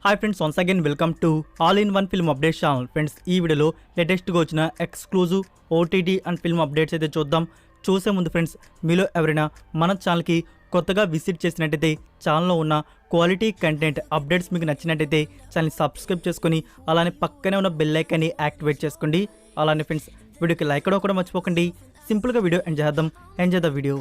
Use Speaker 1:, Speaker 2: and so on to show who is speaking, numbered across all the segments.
Speaker 1: Hi friends, once again welcome to all in one film update channel. Friends, ఈ వీడియోలో లేటెస్ట్గా వచ్చిన exclusive OTT and film updates అయితే చూద్దాం. చూసే ముందు ఫ్రెండ్స్, మీలో ఎవరైనా మన ఛానల్కి కొత్తగా విజిట్ చేసినట్టయితే ఛానల్లో ఉన్న క్వాలిటీ కంటెంట్ అప్డేట్స్ మీకు నచ్చినట్టయితే ఛానల్ని సబ్స్క్రైబ్ చేసుకొని అలానే పక్కనే ఉన్న బెల్ ఐకాన్ని యాక్టివేట్ చేసుకోండి. అలానే ఫ్రెండ్స్, వీడియోకి లైక్ కూడా మర్చిపోకండి. సింపుల్గా video enjoy the video.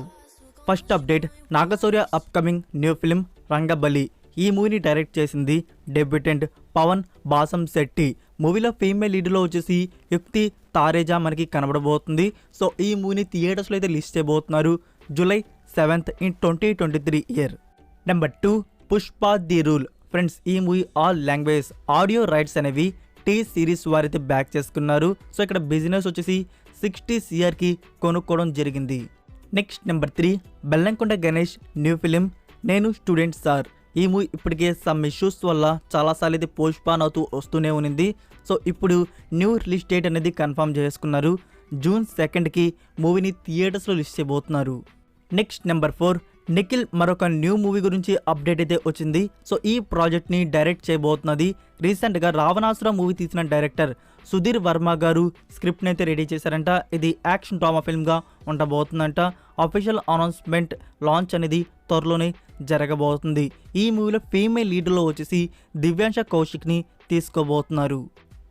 Speaker 1: First update, Naga Shaurya upcoming new film Rangabali. ఈ మూవీని డైరెక్ట్ చేసింది డెబ్యూటెంట్ పవన్ బాసం శెట్టి. మూవీలో ఫీమేల్ లీడ్లో వచ్చేసి యుక్తి తారేజా మనకి కనబడబోతుంది. సో ఈ మూవీని థియేటర్స్లో అయితే రిలీజ్ చేయబోతున్నారు July 7th in 2023 year. Number 2, Pushpa the rule. Friends, ఈ movie all language audio rights అనేవి టీ సిరీస్ వారైతే బ్యాక్ చేసుకున్నారు. సో ఇక్కడ బిజినెస్ వచ్చేసి 60 CRకి కొనుక్కోవడం జరిగింది. Next number 3, Bellamkonda Ganesh new film Nenu student sir. ఈ మూవీ ఇప్పటికే సమ్ ఇష్యూస్ వల్ల చాలాసార్లు అయితే పోస్ట్పోన్ అవుతూ వస్తూనే ఉంది. సో ఇప్పుడు న్యూ రిలీజ్ డేట్ అనేది కన్ఫర్మ్ చేసుకున్నారు. June 2కి మూవీని థియేటర్స్లో రిలీజ్ చేయబోతున్నారు. నెక్స్ట్ నెంబర్ 4, నిఖిల్ మరొక న్యూ మూవీ గురించి అప్డేట్ అయితే వచ్చింది. సో ఈ ప్రాజెక్ట్ని డైరెక్ట్ చేయబోతున్నది రీసెంట్గా రావణాసుర మూవీ తీసిన డైరెక్టర్ సుధీర్ వర్మ గారు స్క్రిప్ట్ని అయితే రెడీ చేశారంట. ఇది యాక్షన్ డ్రామా ఫిల్మ్గా ఉండబోతుందంట. అఫీషియల్ అనౌన్స్మెంట్ లాంచ్ అనేది త్వరలోనే జరగబోతుంది. ఈ మూవీలో ఫీమేల్ లీడ్లో వచ్చేసి దివ్యాంశ కౌశిక్ని తీసుకోబోతున్నారు.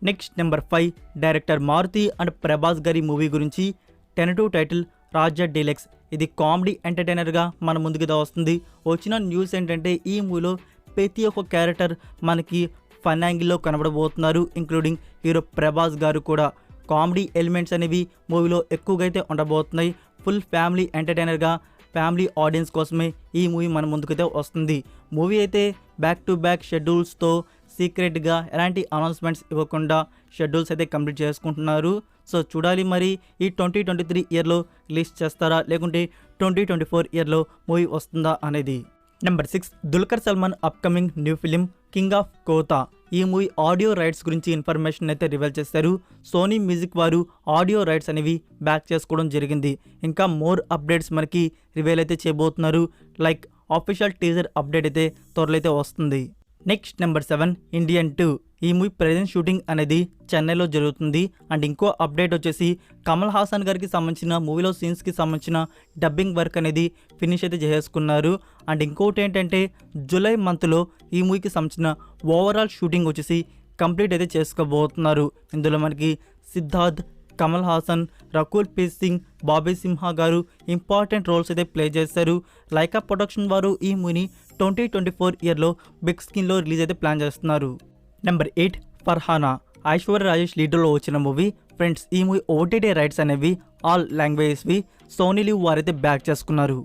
Speaker 1: Next number 5, director Maruthi and Prabhas గారి మూవీ గురించి టెంటేటివ్ టైటిల్ రాజా డీలక్స్. ఇది కామెడీ ఎంటర్టైనర్గా మన ముందుకు వస్తుంది. వచ్చిన న్యూస్ ఏంటంటే ఈ మూవీలో ప్రతి ఒక్క క్యారెక్టర్ మనకి ఫన్ యాంగిల్లో కనబడబోతున్నారు. ఇంక్లూడింగ్ హీరో ప్రభాస్ గారు కూడా. కామెడీ ఎలిమెంట్స్ అనేవి మూవీలో ఎక్కువగా అయితే ఉండబోతున్నాయి. ఫుల్ ఫ్యామిలీ ఎంటర్టైనర్గా ఫ్యామిలీ ఆడియన్స్ కోసమే ఈ మూవీ మన ముందుకైతే వస్తుంది. మూవీ అయితే బ్యాక్ టు బ్యాక్ షెడ్యూల్స్తో సీక్రెట్గా ఎలాంటి అనౌన్స్మెంట్స్ ఇవ్వకుండా షెడ్యూల్స్ అయితే కంప్లీట్ చేసుకుంటున్నారు. సో చూడాలి మరి ఈ 2023 ఇయర్లో రిలీజ్ చేస్తారా లేకుంటే 2024 ఇయర్లో మూవీ వస్తుందా అనేది. Number 6, Dulquer Salman upcoming new film king of కోతా. ఈ మూవీ ఆడియో రైట్స్ గురించి ఇన్ఫర్మేషన్ అయితే రివీల్ చేశారు. సోనీ మ్యూజిక్ వారు ఆడియో రైట్స్ అనేవి బ్యాక్ చేసుకోవడం జరిగింది. ఇంకా మోర్ అప్డేట్స్ మనకి రివీల్ అయితే చేయబోతున్నారు. లైక్ ఆఫీషియల్ టీజర్ అప్డేట్ అయితే త్వరలో అయితే వస్తుంది. Next number 7, Indian 2. ఈ మూవీ ప్రెజెంట్ షూటింగ్ అనేది చెన్నైలో జరుగుతుంది. అండ్ ఇంకో అప్డేట్ వచ్చేసి కమల్ హాసన్ గారికి సంబంధించిన మూవీలో సీన్స్కి సంబంధించిన డబ్బింగ్ వర్క్ అనేది ఫినిష్ అయితే చేసుకున్నారు. అండ్ ఇంకోటి ఏంటంటే జూలై మంత్లో ఈ మూవీకి సంబంధించిన ఓవరాల్ షూటింగ్ వచ్చేసి కంప్లీట్ అయితే చేసుకోబోతున్నారు. ఇందులో మనకి సిద్ధార్థ్, కమల్ హాసన్, రకుల్ ప్రీత్ సింగ్, బాబీ సింహ గారు ఇంపార్టెంట్ రోల్స్ అయితే ప్లే చేశారు. లైకా ప్రొడక్షన్ వారు ఈ మూవీని 2024 ఇయర్లో బిగ్ స్క్రీన్లో రిలీజ్ అయితే ప్లాన్ చేస్తున్నారు. నెంబర్ 8, ఫర్హానా. ఐశ్వర్య రాజేష్ లీడర్లో వచ్చిన మూవీ. ఫ్రెండ్స్, ఈ మూవీ ఓటీటీ రైట్స్ అనేవి ఆల్ లాంగ్వేజెస్వి సోనీ లీవ్ వారైతే బ్యాక్ చేసుకున్నారు.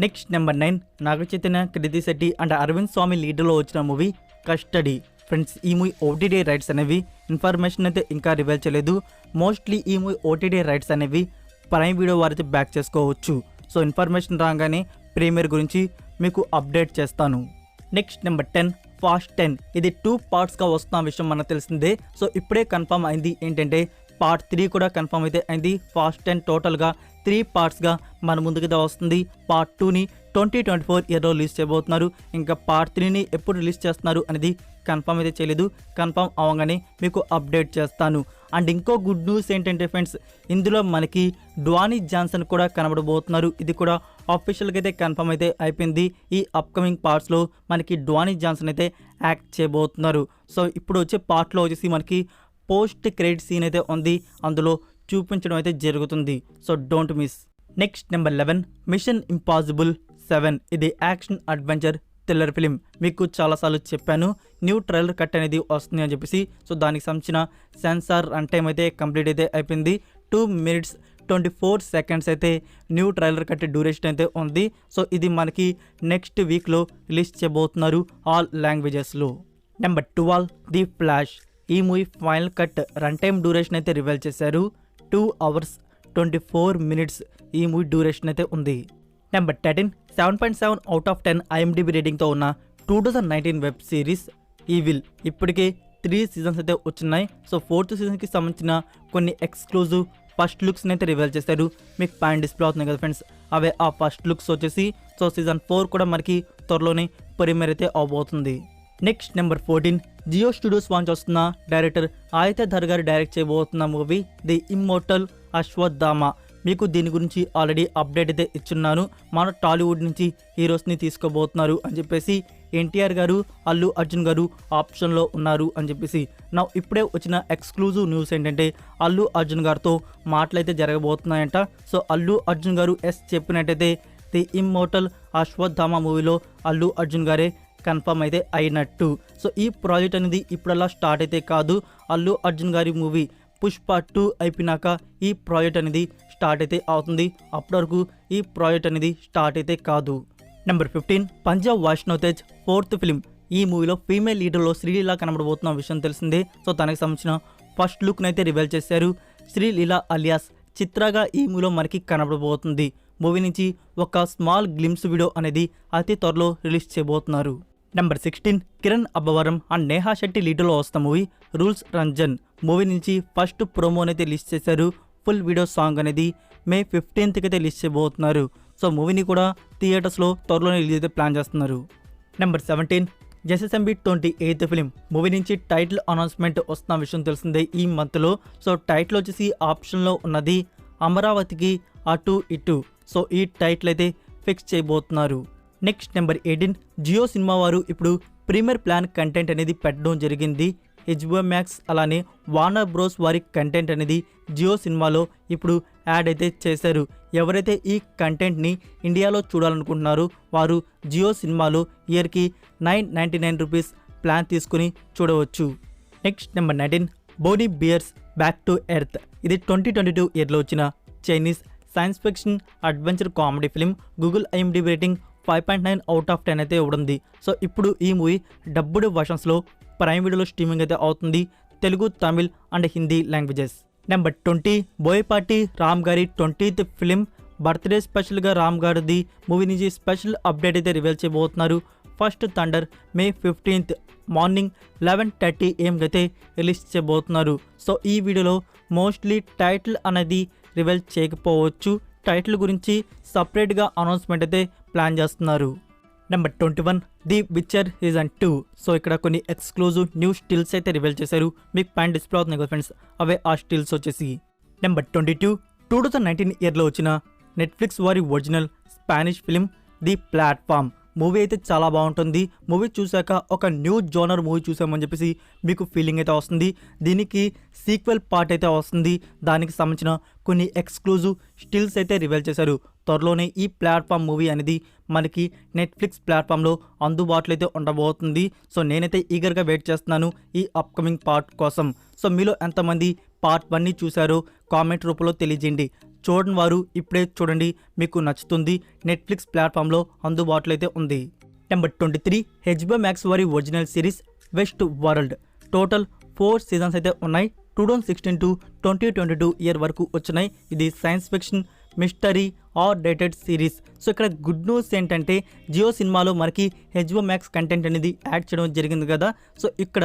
Speaker 1: Next number 9, Naga Chaitanya, Krithi Shetty and Arvind Swamy లీడర్లో వచ్చిన మూవీ కస్టడీ. ఫ్రెండ్స్, ఈ మూవీ ఓటీటీ రైట్స్ అనేవి ఇన్ఫర్మేషన్ అయితే ఇంకా రివీల్ చేయలేదు. మోస్ట్లీ ఈ మూవీ ఓటీటీ రైట్స్ అనేవి ప్రైమ్ వీడియో వారైతే బ్యాక్ చేసుకోవచ్చు. సో ఇన్ఫర్మేషన్ రాగానే ప్రీమియర్ గురించి మీకు అప్డేట్ చేస్తాను. Next number 10, fast 10. ఇది 2 పార్ట్స్గా వస్తున్న విషయం మనకు తెలిసిందే. సో ఇప్పుడే కన్ఫర్మ్ అయింది ఏంటంటే పార్ట్ 3 కూడా కన్ఫర్మ్ అయితే అయింది. ఫాస్ట్ 10 టోటల్గా 3 పార్ట్స్గా మన ముందుకైతే వస్తుంది. పార్ట్ 2ని 2024 ఇయర్లో రిలీజ్ చేయబోతున్నారు. ఇంకా పార్ట్ 3ని ఎప్పుడు రిలీజ్ చేస్తున్నారు అనేది కన్ఫర్మ్ అయితే చేయలేదు. కన్ఫర్మ్ అవ్వగానే మీకు అప్డేట్ చేస్తాను. అండ్ ఇంకో గుడ్ న్యూస్ ఏంటంటే ఫ్రెండ్స్, ఇందులో మనకి డ్వానీ జాన్సన్ కూడా కనబడబోతున్నారు. ఇది కూడా ఆఫీషియల్గా అయితే కన్ఫర్మ్ అయితే అయిపోయింది. ఈ అప్కమింగ్ పార్ట్స్లో మనకి డ్వానీ జాన్సన్ అయితే యాక్ట్ చేయబోతున్నారు. సో ఇప్పుడు వచ్చే పార్ట్లో వచ్చేసి మనకి పోస్ట్ క్రెడిట్ సీన్ అయితే ఉంది. అందులో చూపించడం అయితే జరుగుతుంది. So don't miss. Next number 11, mission impossible 7. ఇది యాక్షన్ అడ్వెంచర్ థ్రిల్లర్ ఫిలిం. మీకు చాలాసార్లు చెప్పాను న్యూ ట్రైలర్ కట్ అనేది వస్తుంది అని చెప్పేసి. సో దానికి సంబంధించిన సెన్సార్ రన్ టైం అయితే కంప్లీట్ అయితే అయిపోయింది. 2 minutes 24 seconds అయితే న్యూ ట్రైలర్ కట్ డ్యూరేషన్ అయితే ఉంది. సో ఇది మనకి నెక్స్ట్ వీక్లో రిలీజ్ చేయబోతున్నారు ఆల్ లాంగ్వేజెస్లో. Number 12, the flash. ఈ movie final cut run time duration అయితే రివీల్ చేశారు. 2 hours 24 minutes ఈ మూవీ డ్యూరేషన్ అయితే ఉంది. నెంబర్ 13, 7.7 out of 10 IMDb రేటింగ్తో ఉన్న 2019 వెబ్ సిరీస్ ఈవిల్. ఇప్పటికే 3 seasons అయితే వచ్చినాయి. సో 4th సీజన్కి సంబంధించిన కొన్ని ఎక్స్క్లూజివ్ ఫస్ట్ లుక్స్ని అయితే రివీల్ చేశారు. మీకు పైన డిస్ప్లే అవుతున్నాయి కదా ఫ్రెండ్స్, అవే ఆ ఫస్ట్ లుక్స్ వచ్చేసి. సో సీజన్ 4 కూడా మనకి త్వరలోనే ప్రీమియర్ అయితే అవబోతుంది. నెక్స్ట్ నెంబర్ 14 జియో స్టూడియోస్ వాంచ్ వస్తున్న డైరెక్టర్ ఆదిత్య ధర్ గారు డైరెక్ట్ చేయబోతున్న మూవీ ది ఇమ్మోర్టల్ అశ్వత్థామ. మీకు దీని గురించి ఆల్రెడీ అప్డేట్ అయితే ఇచ్చున్నాను. మన టాలీవుడ్ నుంచి హీరోస్ని తీసుకోబోతున్నారు అని చెప్పేసి ఎన్టీఆర్ గారు, అల్లు అర్జున్ గారు ఆప్షన్లో ఉన్నారు అని చెప్పేసి. నా ఇప్పుడే వచ్చిన ఎక్స్క్లూజివ్ న్యూస్ ఏంటంటే అల్లు అర్జున్ గారితో మాటలైతే జరగబోతున్నాయంట. సో అల్లు అర్జున్ గారు ఎస్ చెప్పినట్టయితే ది ఇమ్మోర్టల్ అశ్వత్థామ మూవీలో అల్లు అర్జున్ గారే కన్ఫర్మ్ అయితే అయినట్టు. సో ఈ ప్రాజెక్ట్ అనేది ఇప్పుడల్లా స్టార్ట్ అయితే కాదు. అల్లు అర్జున్ గారి మూవీ పుష్ప 2 అయిపోయినాక ఈ ప్రాజెక్ట్ అనేది స్టార్ట్ అయితే అవుతుంది. అప్పటి వరకు ఈ ప్రాజెక్ట్ అనేది స్టార్ట్ అయితే కాదు. Number 15 Punjab Vaishnav Tej 4th film. ఈ మూవీలో ఫీమేల్ లీడర్లో శ్రీలీల కనబడబోతున్న విషయం తెలిసిందే. సో తనకు సంబంధించిన ఫస్ట్ లుక్ని అయితే రివీల్ చేశారు. శ్రీలీల అలియాస్ చిత్రగా ఈ మూవీలో మనకి కనబడబోతుంది. మూవీ నుంచి ఒక స్మాల్ గ్లిమ్స్ వీడియో అనేది అతి త్వరలో రిలీజ్ చేయబోతున్నారు. నెంబర్ 16 కిరణ్ అబ్బవరం అండ్ నేహా శెట్టి లీడర్లో వస్తున్న మూవీ రూల్స్ రంజన్. మూవీ నుంచి ఫస్ట్ ప్రోమోని అయితే రిలీజ్ చేశారు. ఫుల్ వీడియో సాంగ్ అనేది మే 15th అయితే రిలీజ్ చేయబోతున్నారు. సో మూవీని కూడా థియేటర్స్లో త్వరలోనే రిలీజ్ అయితే ప్లాన్ చేస్తున్నారు. Number 17 జెస్ఎస్ఎంబి 28th film. మూవీ నుంచి టైటిల్ అనౌన్స్మెంట్ వస్తున్న విషయం తెలిసిందే ఈ మంత్లో. సో టైటిల్ వచ్చేసి ఆప్షన్లో ఉన్నది అమరావతికి అటు ఇటు. సో ఈ టైటిల్ అయితే ఫిక్స్ చేయబోతున్నారు. నెక్స్ట్ నెంబర్ 18 జియో సినిమా వారు ఇప్పుడు ప్రీమియర్ ప్లాన్ కంటెంట్ అనేది పెట్టడం జరిగింది. హెచ్బిఓ మ్యాక్స్ అలానే వార్నర్ బ్రోస్ వారి కంటెంట్ అనేది జియో సినిమాలో ఇప్పుడు యాడ్ అయితే చేశారు. ఎవరైతే ఈ కంటెంట్ని ఇండియాలో చూడాలనుకుంటున్నారో వారు జియో సినిమాలో ఇయర్కి 999 రూపీస్ ప్లాన్ తీసుకుని చూడవచ్చు. Next number 19 Boonie bears back to earth. ఇది 2022 ఇయర్లో వచ్చిన Chinese science fiction adventure comedy film. Google IMDb rating 5.9 out of 10 అయితే ఇవ్వడంది. సో ఇప్పుడు ఈ మూవీ డబ్బుడ్ వర్షన్స్లో ప్రైమ్ వీడియోలో స్ట్రీమింగ్ అయితే అవుతుంది. Telugu, Tamil and Hindi languages. Number 20 Boyapati Ram గారి 20th ఫిలిం. బర్త్డే స్పెషల్గా రామ్ గారిది మూవీ నుంచి స్పెషల్ అప్డేట్ అయితే రివీల్ చేయబోతున్నారు. First thunder May 15th morning 11:30 AM అయితే రిలీజ్ చేయబోతున్నారు. సో ఈ వీడియోలో మోస్ట్లీ టైటిల్ అనేది రివీల్ చేయకపోవచ్చు. టైటిల్ గురించి సపరేట్గా అనౌన్స్మెంట్ అయితే ప్లాన్ చేస్తున్నారు. Number 21 the విచర్ season 2. సో ఇక్కడ కొన్ని ఎక్స్క్లూజివ్ న్యూ స్టిల్స్ అయితే రివీల్ చేశారు. మీకు పైన డిస్ప్లే అవుతున్నాయి కదా ఫ్రెండ్స్, అవే ఆ స్టిల్స్ వచ్చేసి. నెంబర్ 22 2019 ఇయర్లో వచ్చిన నెట్ఫ్లిక్స్ వారి original Spanish film the platform. Movie అయితే చాలా బాగుంటుంది. మూవీ చూశాక ఒక న్యూ జోనర్ మూవీ చూసామని చెప్పేసి మీకు ఫీలింగ్ అయితే వస్తుంది. దీనికి సీక్వెల్ పార్ట్ అయితే వస్తుంది. దానికి సంబంధించిన కొన్ని ఎక్స్క్లూజివ్ స్టిల్స్ అయితే రివీల్ చేశారు. త్వరలోనే ఈ ప్లాట్ఫామ్ మూవీ అనేది మనకి నెట్ఫ్లిక్స్ ప్లాట్ఫామ్లో అందుబాటులో అయితే ఉండబోతుంది. సో నేనైతే ఈగర్గా వెయిట్ చేస్తున్నాను ఈ అప్కమింగ్ పార్ట్ కోసం. సో మీలో ఎంతమంది పార్ట్ 1ని చూశారో కామెంట్ రూపంలో తెలియజేయండి. చూడని వారు ఇప్పుడే చూడండి, మీకు నచ్చుతుంది. నెట్ఫ్లిక్స్ ప్లాట్ఫామ్లో అందుబాటులో అయితే ఉంది. నెంబర్ 23 హెచ్బిఓ మ్యాక్స్ వారి original series west world. Total 4 seasons అయితే ఉన్నాయి. 2016 to 2022 ఇయర్ వరకు వచ్చినాయి. ఇది science fiction mystery R rated series. So ఇక్కడ గుడ్ న్యూస్ ఏంటంటే జియో సినిమాలో మనకి హెచ్బిఓ మ్యాక్స్ కంటెంట్ అనేది యాడ్ చేయడం జరిగింది కదా. సో ఇక్కడ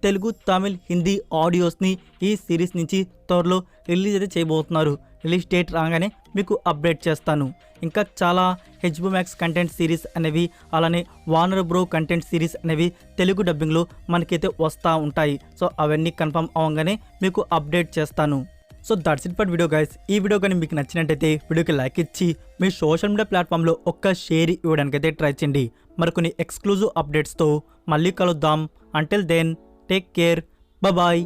Speaker 1: తెలుగు, తమిళ్, హిందీ ఆడియోస్ని ఈ సిరీస్ నుంచి త్వరలో రిలీజ్ అయితే చేయబోతున్నారు. రిలీజ్ డేట్ రాగానే మీకు అప్డేట్ చేస్తాను. ఇంకా చాలా హెచ్బిఓ మ్యాక్స్ కంటెంట్ సిరీస్ అనేవి అలానే వార్నర్ బ్రో కంటెంట్ సిరీస్ అనేవి తెలుగు డబ్బింగ్లో మనకైతే వస్తూ ఉంటాయి. సో అవన్నీ కన్ఫర్మ్ అవ్వగానే మీకు అప్డేట్ చేస్తాను. So that's it for video guys. ఈ వీడియో కానీ మీకు నచ్చినట్టయితే వీడియోకి లైక్ ఇచ్చి మీ సోషల్ మీడియా ప్లాట్ఫామ్లో ఒక్క షేర్ ఇవ్వడానికైతే ట్రై చేయండి. మరికొన్ని ఎక్స్క్లూజివ్ అప్డేట్స్తో మళ్ళీ కలుద్దాం. Until then take care, bye.